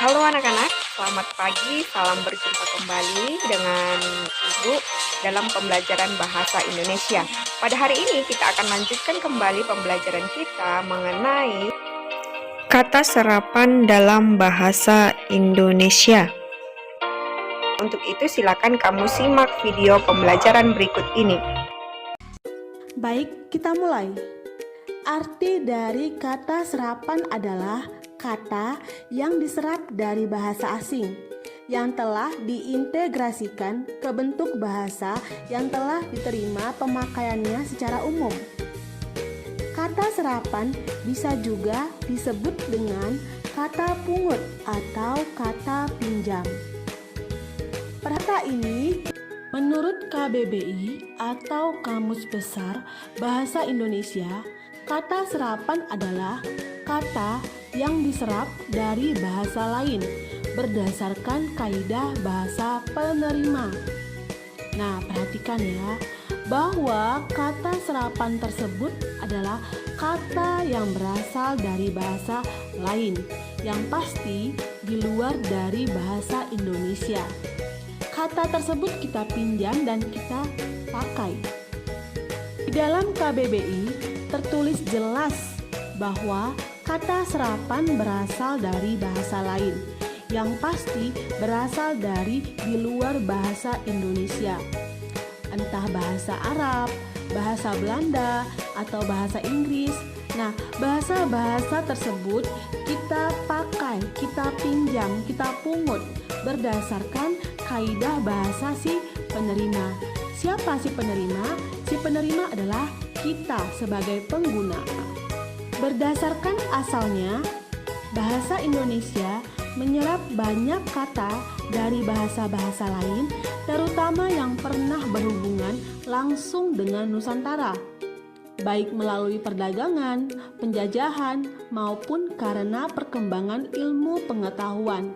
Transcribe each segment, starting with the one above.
Halo anak-anak, selamat pagi. Salam berjumpa kembali dengan Ibu dalam pembelajaran bahasa Indonesia. Pada hari ini kita akan lanjutkan kembali pembelajaran kita mengenai kata serapan dalam bahasa Indonesia. Untuk itu silakan kamu simak video pembelajaran berikut ini. Baik, kita mulai. Arti dari kata serapan adalah kata yang diserap dari bahasa asing yang telah diintegrasikan ke bentuk bahasa yang telah diterima pemakaiannya secara umum. Kata serapan bisa juga disebut dengan kata pungut atau kata pinjam. Pada kata ini, menurut KBBI atau Kamus Besar Bahasa Indonesia, kata serapan adalah kata yang diserap dari bahasa lain berdasarkan kaidah bahasa penerima. Nah, perhatikan ya, bahwa kata serapan tersebut adalah kata yang berasal dari bahasa lain yang pasti di luar dari bahasa Indonesia. Kata tersebut kita pinjam dan kita pakai. Di dalam KBBI tertulis jelas bahwa kata serapan berasal dari bahasa lain yang pasti berasal dari di luar bahasa Indonesia. Entah bahasa Arab, bahasa Belanda, atau bahasa Inggris. Nah, bahasa-bahasa tersebut kita pakai, kita pinjam, kita pungut berdasarkan kaidah bahasa si penerima. Siapa si penerima? Si penerima adalah kita sebagai pengguna. Berdasarkan asalnya, bahasa Indonesia menyerap banyak kata dari bahasa-bahasa lain, terutama yang pernah berhubungan langsung dengan Nusantara, baik melalui perdagangan, penjajahan, maupun karena perkembangan ilmu pengetahuan.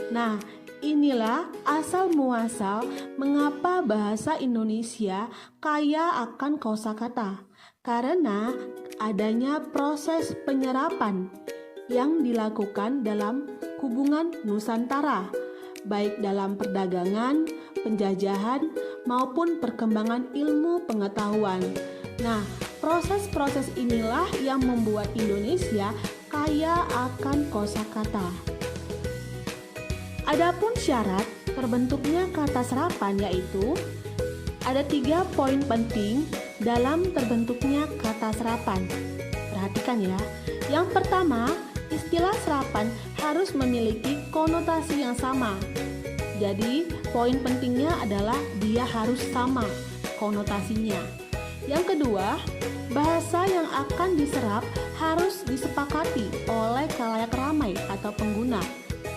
Nah, inilah asal muasal mengapa bahasa Indonesia kaya akan kosakata, karena adanya proses penyerapan yang dilakukan dalam hubungan Nusantara, baik dalam perdagangan, penjajahan, maupun perkembangan ilmu pengetahuan. Nah, proses-proses inilah yang membuat Indonesia kaya akan kosakata. Adapun syarat terbentuknya kata serapan yaitu ada 3 poin penting dalam terbentuknya kata serapan. Perhatikan ya. Yang pertama, istilah serapan harus memiliki konotasi yang sama. Jadi, poin pentingnya adalah dia harus sama konotasinya. Yang kedua, bahasa yang akan diserap harus disepakati oleh khalayak ramai atau pengguna.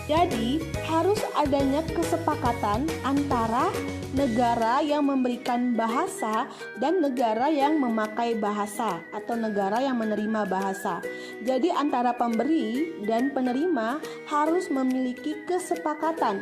Jadi, harus adanya kesepakatan antara negara yang memberikan bahasa dan negara yang memakai bahasa atau negara yang menerima bahasa. Jadi, antara pemberi dan penerima harus memiliki kesepakatan.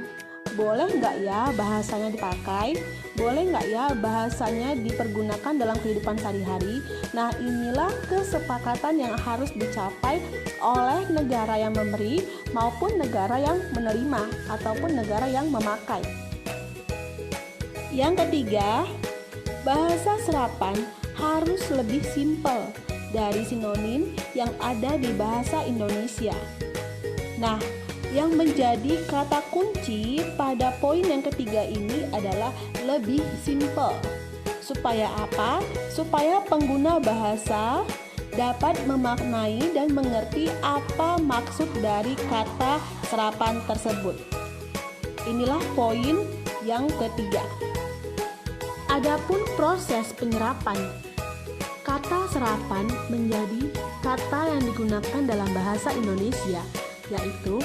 Boleh nggak ya bahasanya dipakai? Boleh nggak ya bahasanya dipergunakan dalam kehidupan sehari-hari? Nah, inilah kesepakatan yang harus dicapai oleh negara yang memberi maupun negara yang menerima ataupun negara yang memakai. Yang ketiga, bahasa serapan harus lebih simpel dari sinonim yang ada di bahasa Indonesia. Nah, yang menjadi kata kunci pada poin yang ketiga ini adalah lebih simpel. Supaya apa? Supaya pengguna bahasa dapat memaknai dan mengerti apa maksud dari kata serapan tersebut. Inilah poin yang ketiga. Adapun proses penyerapan, kata serapan menjadi kata yang digunakan dalam bahasa Indonesia, yaitu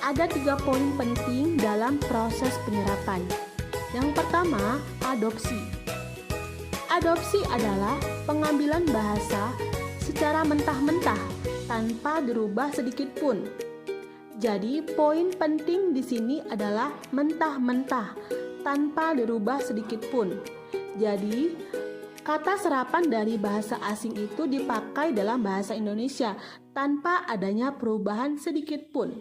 ada 3 poin penting dalam proses penyerapan. Yang pertama, adopsi. Adopsi adalah pengambilan bahasa secara mentah-mentah tanpa dirubah sedikit pun. Jadi, poin penting di sini adalah mentah-mentah tanpa dirubah sedikit pun. Jadi, kata serapan dari bahasa asing itu dipakai dalam bahasa Indonesia tanpa adanya perubahan sedikit pun.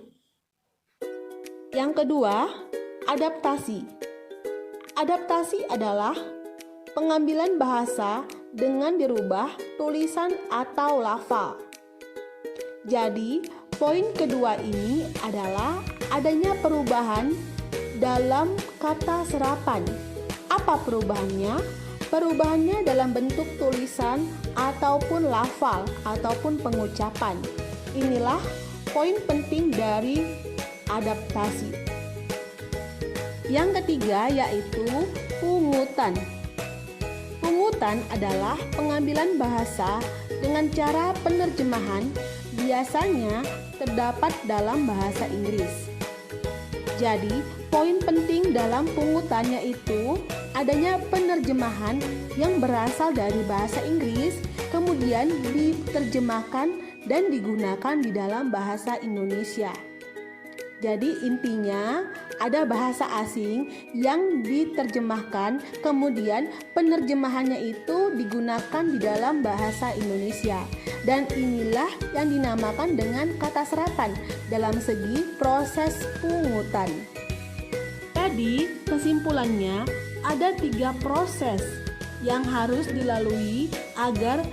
Yang kedua, adaptasi. Adaptasi adalah pengambilan bahasa dengan dirubah tulisan atau lafal. Jadi, poin kedua ini adalah adanya perubahan dalam kata serapan. Apa perubahannya? Perubahannya dalam bentuk tulisan ataupun lafal ataupun pengucapan. Inilah poin penting dari adaptasi. Yang ketiga yaitu pungutan. Pungutan adalah pengambilan bahasa dengan cara penerjemahan biasanya terdapat dalam bahasa Inggris. Jadi, poin penting dalam pungutan yaitu adanya penerjemahan yang berasal dari bahasa Inggris kemudian diterjemahkan dan digunakan di dalam bahasa Indonesia. Jadi intinya ada bahasa asing yang diterjemahkan, kemudian penerjemahannya itu digunakan di dalam bahasa Indonesia. Dan inilah yang dinamakan dengan kata serapan dalam segi proses pungutan. Jadi kesimpulannya ada 3 proses yang harus dilalui agar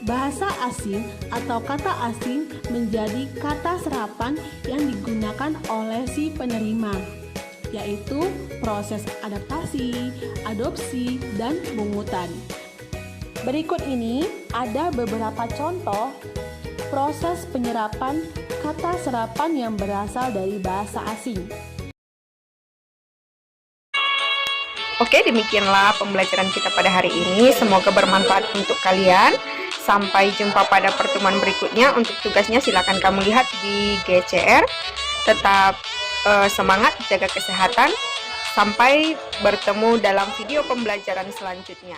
bahasa asing atau kata asing menjadi kata serapan yang digunakan oleh si penerima, yaitu proses adaptasi, adopsi, dan pungutan. Berikut ini ada beberapa contoh proses penyerapan kata serapan yang berasal dari bahasa asing. Oke, demikianlah pembelajaran kita pada hari ini. Semoga bermanfaat untuk kalian. Sampai jumpa pada pertemuan berikutnya. Untuk tugasnya silakan kamu lihat di GCR. Tetap semangat, jaga kesehatan. Sampai bertemu dalam video pembelajaran selanjutnya.